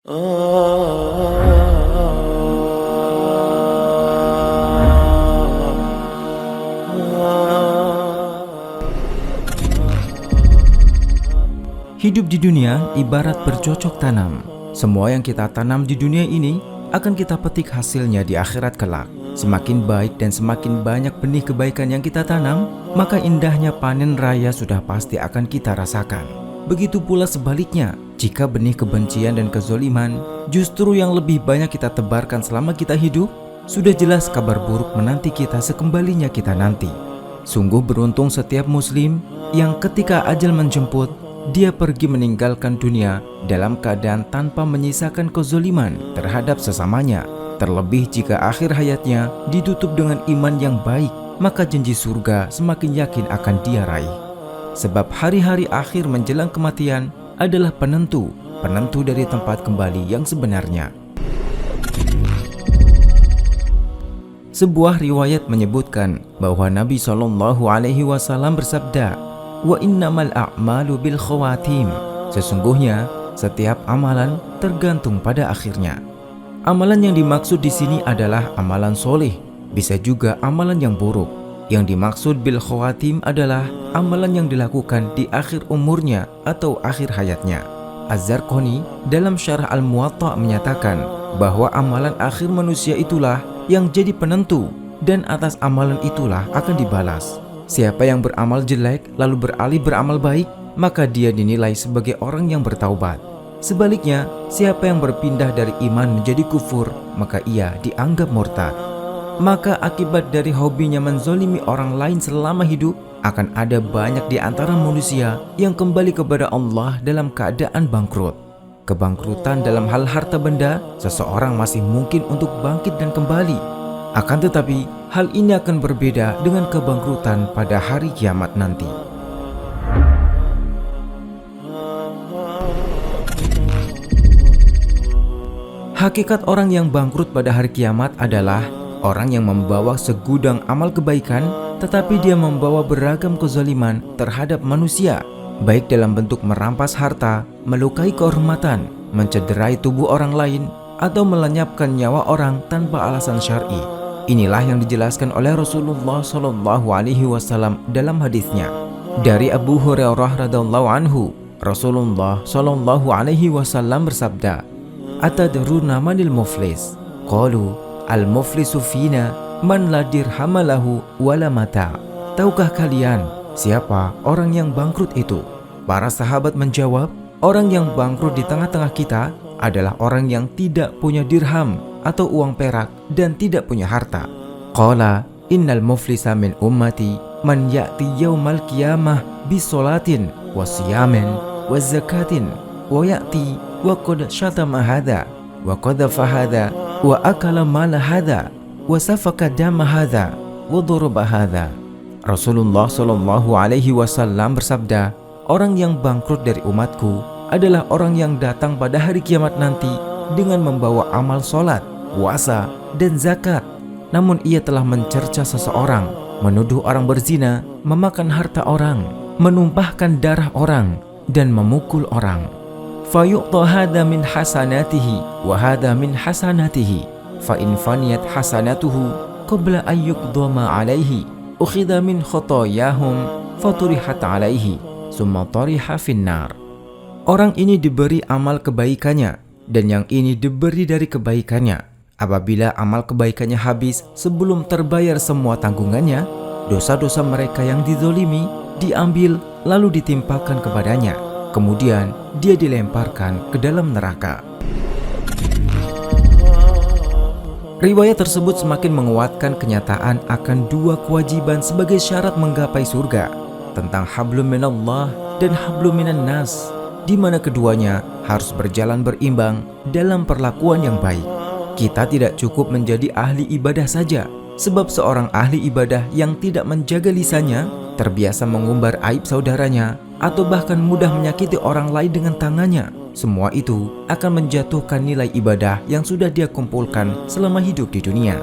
Hidup di dunia ibarat bercocok tanam. Semua yang kita tanam di dunia ini akan kita petik hasilnya di akhirat kelak. Semakin baik dan semakin banyak benih kebaikan yang kita tanam, maka indahnya panen raya sudah pasti akan kita rasakan. Begitu pula sebaliknya, jika benih kebencian dan kezoliman justru yang lebih banyak kita tebarkan selama kita hidup, sudah jelas kabar buruk menanti kita sekembalinya kita nanti. Sungguh beruntung setiap muslim yang ketika ajal menjemput, dia pergi meninggalkan dunia dalam keadaan tanpa menyisakan kezoliman terhadap sesamanya. Terlebih jika akhir hayatnya ditutup dengan iman yang baik, maka janji surga semakin yakin akan dia raih. Sebab hari-hari akhir menjelang kematian adalah penentu dari tempat kembali yang sebenarnya. Sebuah riwayat menyebutkan bahwa Nabi SAW bersabda, "Wa innamal a'malu bil khawatim." Sesungguhnya setiap amalan tergantung pada akhirnya. Amalan yang dimaksud di sini adalah amalan soleh, bisa juga amalan yang buruk. Yang dimaksud bil khawatim adalah amalan yang dilakukan di akhir umurnya atau akhir hayatnya. Az-Zarqani dalam Syarah Al-Muwatta menyatakan bahwa amalan akhir manusia itulah yang jadi penentu, dan atas amalan itulah akan dibalas. Siapa yang beramal jelek lalu beralih beramal baik, maka dia dinilai sebagai orang yang bertaubat. Sebaliknya, siapa yang berpindah dari iman menjadi kufur, maka ia dianggap murtad. Maka akibat dari hobinya menzolimi orang lain selama hidup, akan ada banyak di antara manusia yang kembali kepada Allah dalam keadaan bangkrut. Kebangkrutan dalam hal harta benda, seseorang masih mungkin untuk bangkit dan kembali. Akan tetapi, hal ini akan berbeda dengan kebangkrutan pada hari kiamat nanti. Hakikat orang yang bangkrut pada hari kiamat adalah orang yang membawa segudang amal kebaikan, tetapi dia membawa beragam kezaliman terhadap manusia, baik dalam bentuk merampas harta, melukai kehormatan, mencederai tubuh orang lain, atau melenyapkan nyawa orang tanpa alasan syar'i. Inilah yang dijelaskan oleh Rasulullah SAW dalam hadisnya. Dari Abu Hurairah radhiyallahu anhu, Rasulullah SAW bersabda, "Atadruna manil muflis? Qalu al-muflisu fina man la dirhama lahu wala mata." Tahukah kalian siapa orang yang bangkrut itu? Para sahabat menjawab, orang yang bangkrut di tengah-tengah kita adalah orang yang tidak punya dirham atau uang perak dan tidak punya harta. Qala innal muflisa min ummati man ya'ti yaumal qiyamah bisolatin wa siyamin wa zakatin wa ya'ti wa qad syatama hadha wa qadhafa hadha wa akala mala hadha wa safaka dama hadha wa daraba hadha. Rasulullah SAW bersabda, orang yang bangkrut dari umatku adalah orang yang datang pada hari kiamat nanti dengan membawa amal sholat, puasa, dan zakat. Namun ia telah mencerca seseorang, menuduh orang berzina, memakan harta orang, menumpahkan darah orang, dan memukul orang. Fayu'ta hadha min hasanatihi wa hadha min hasanatihi, fa in faniyat hasanatuhu qabla an yuqdama alaihi ukhidha min khotoyahum faturihat alaihi summa tariha finnar. Orang ini diberi amal kebaikannya, dan yang ini diberi dari kebaikannya. Apabila amal kebaikannya habis sebelum terbayar semua tanggungannya, dosa-dosa mereka yang dizolimi diambil lalu ditimpakan kepadanya. Kemudian dia dilemparkan ke dalam neraka. Riwayat tersebut semakin menguatkan kenyataan akan dua kewajiban sebagai syarat menggapai surga, tentang hablum minallah dan hablum minan nas, di mana keduanya harus berjalan berimbang dalam perlakuan yang baik. Kita tidak cukup menjadi ahli ibadah saja, sebab seorang ahli ibadah yang tidak menjaga lisannya, terbiasa mengumbar aib saudaranya, atau bahkan mudah menyakiti orang lain dengan tangannya, semua itu akan menjatuhkan nilai ibadah yang sudah dia kumpulkan selama hidup di dunia.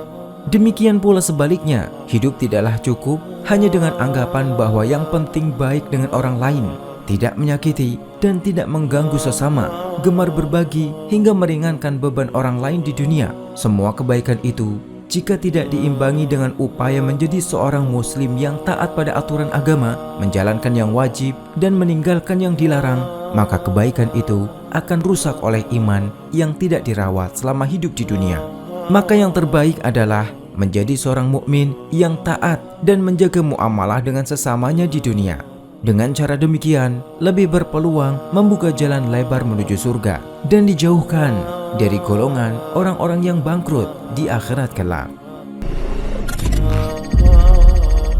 Demikian pula sebaliknya, hidup tidaklah cukup hanya dengan anggapan bahwa yang penting baik dengan orang lain, tidak menyakiti, dan tidak mengganggu sesama, gemar berbagi hingga meringankan beban orang lain di dunia. Semua kebaikan itu, jika tidak diimbangi dengan upaya menjadi seorang muslim yang taat pada aturan agama, menjalankan yang wajib dan meninggalkan yang dilarang, maka kebaikan itu akan rusak oleh iman yang tidak dirawat selama hidup di dunia. Maka yang terbaik adalah menjadi seorang mukmin yang taat dan menjaga muamalah dengan sesamanya di dunia. Dengan cara demikian, lebih berpeluang membuka jalan lebar menuju surga dan dijauhkan dari golongan orang-orang yang bangkrut di akhirat kelak.